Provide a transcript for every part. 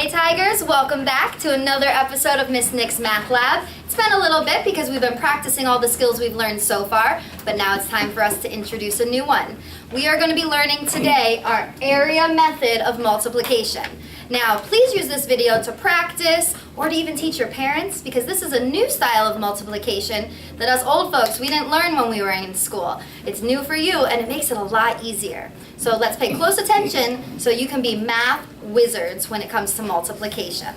Hey Tigers, welcome back to another episode of Miss Nick's Math Lab. It's been a little bit because we've been practicing all the skills we've learned so far, but now it's time for us to introduce a new one. We are going to be learning today our area method of multiplication. Now, please use this video to practice or to even teach your parents, because this is a new style of multiplication that us old folks, we didn't learn when we were in school. It's new for you and it makes it a lot easier. So let's pay close attention so you can be math wizards when it comes to multiplication.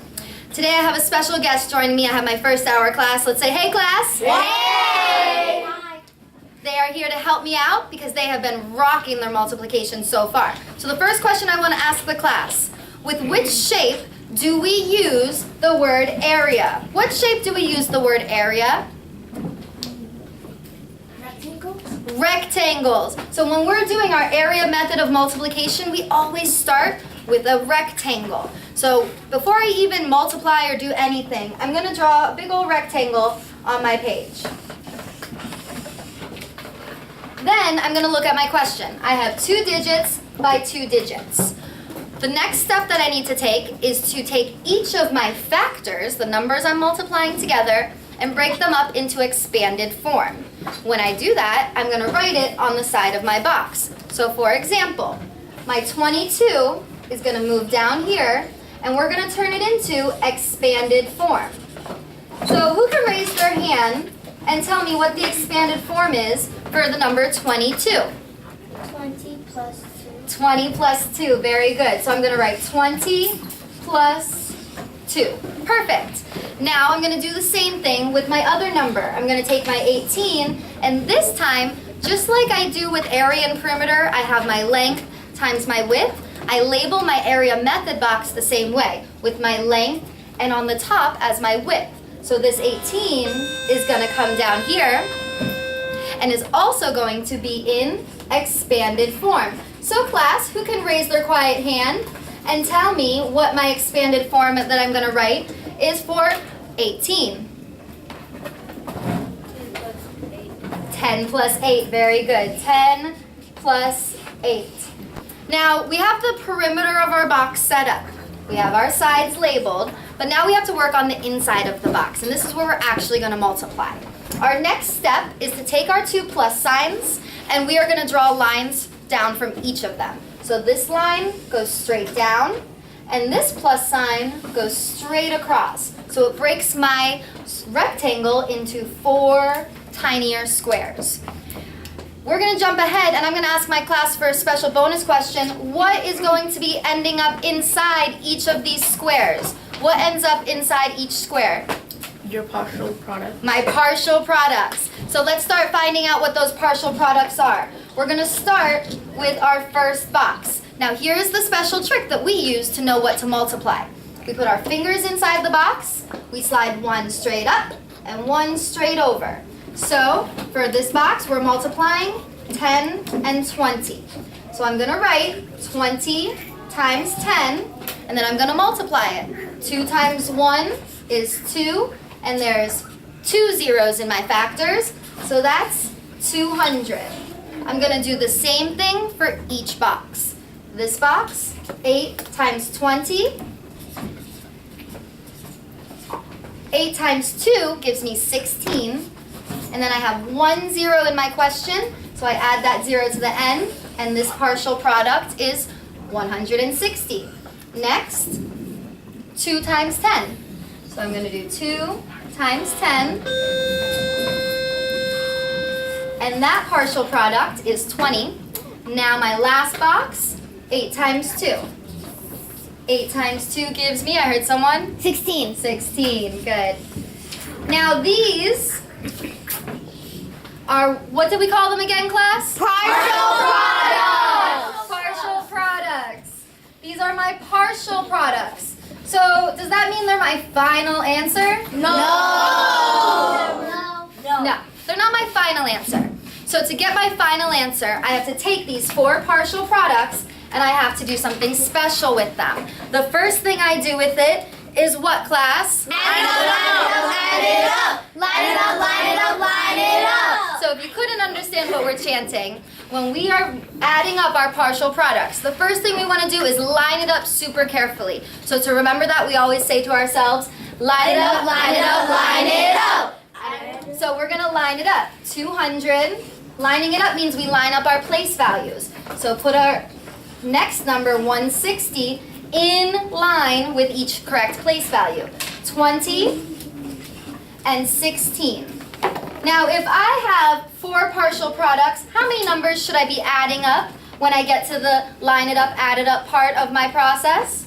Today I have a special guest joining me. I have my first hour class. Let's say, hey class! Hey! Hi. They are here to help me out because they have been rocking their multiplication so far. So the first question I want to ask the class, with which shape do we use the word area? What shape do we use the word area? Rectangles? Rectangles. So when we're doing our area method of multiplication, we always start with a rectangle. So before I even multiply or do anything, I'm going to draw a big old rectangle on my page. Then I'm going to look at my question. I have 2 digits by 2 digits. The next step that I need to take is to take each of my factors, the numbers I'm multiplying together, and break them up into expanded form. When I do that, I'm going to write it on the side of my box. So for example, my 22 is going to move down here, and we're going to turn it into expanded form. So who can raise their hand and tell me what the expanded form is for the number 22? 20 plus 2. 20 plus 2, very good. So I'm going to write 20 plus 2. Perfect. Now I'm going to do the same thing with my other number. I'm going to take my 18, and this time, just like I do with area and perimeter, I have my length times my width. I label my area method box the same way, with my length and on the top as my width. So this 18 is going to come down here and is also going to be in expanded form. So class, who can raise their quiet hand and tell me what my expanded form that I'm going to write is for 18? 10 plus 8, very good. 10 plus 8. Now, we have the perimeter of our box set up. We have our sides labeled, but now we have to work on the inside of the box, and this is where we're actually going to multiply. Our next step is to take our 2 plus signs, and we are going to draw lines down from each of them. So this line goes straight down, and this plus sign goes straight across. So it breaks my rectangle into 4 tinier squares. We're going to jump ahead, and I'm going to ask my class for a special bonus question. What is going to be ending up inside each of these squares? What ends up inside each square? Your partial product. My partial products. So let's start finding out what those partial products are. We're going to start with our first box. Now here's the special trick that we use to know what to multiply. We put our fingers inside the box, we slide one straight up and one straight over. So for this box, we're multiplying 10 and 20. So I'm going to write 20 times 10, and then I'm going to multiply it. 2 times 1 is 2, and there's 2 zeros in my factors, so that's 200. I'm going to do the same thing for each box. This box, 8 times 20. 8 times 2 gives me 16. And then I have 1 0 in my question, so I add that 0 to the end, and this partial product is 160. Next, 2 times 10. So I'm going to do 2 times 10. And that partial product is 20. Now my last box, 8 times 2. 8 times 2 gives me, I heard someone? 16. 16, good. Now these are, what did we call them again, class? Partial products. Partial products. These are my partial products. So does that mean they're my final answer? No. No, they're not my final answer. So to get my final answer, I have to take these 4 partial products and I have to do something special with them. The first thing I do with it is what, class? Add it up. Line it up, line it up, line it up. So if you couldn't understand what we're chanting, when we are adding up our partial products, the first thing we want to do is line it up super carefully. So to remember that, we always say to ourselves, line it up, line it up, line it up. So we're going to line it up. 200. Lining it up means we line up our place values. So put our next number, 160, in line with each correct place value. 20 and 16. Now, if I have 4 partial products, how many numbers should I be adding up when I get to the line it up, add it up part of my process?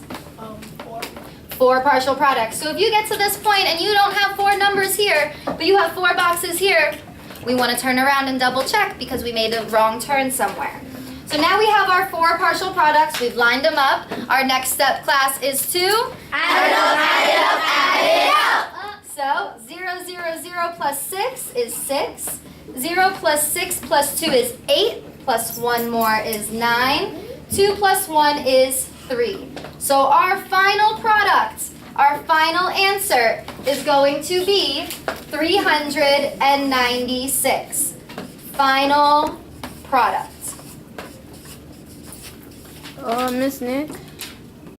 4. 4 partial products. So if you get to this point and you don't have 4 numbers here, but you have 4 boxes here, we want to turn around and double check because we made a wrong turn somewhere. So now we have our 4 partial products. We've lined them up. Our next step, class, is to Add it up, add it up, add it up. So 0, 0, 0 plus 6 is 6. 0 plus 6 plus 2 is 8. Plus 1 more is 9. 2 plus 1 is 3. So our final product, our final answer is going to be 396. Final product. Miss Nick,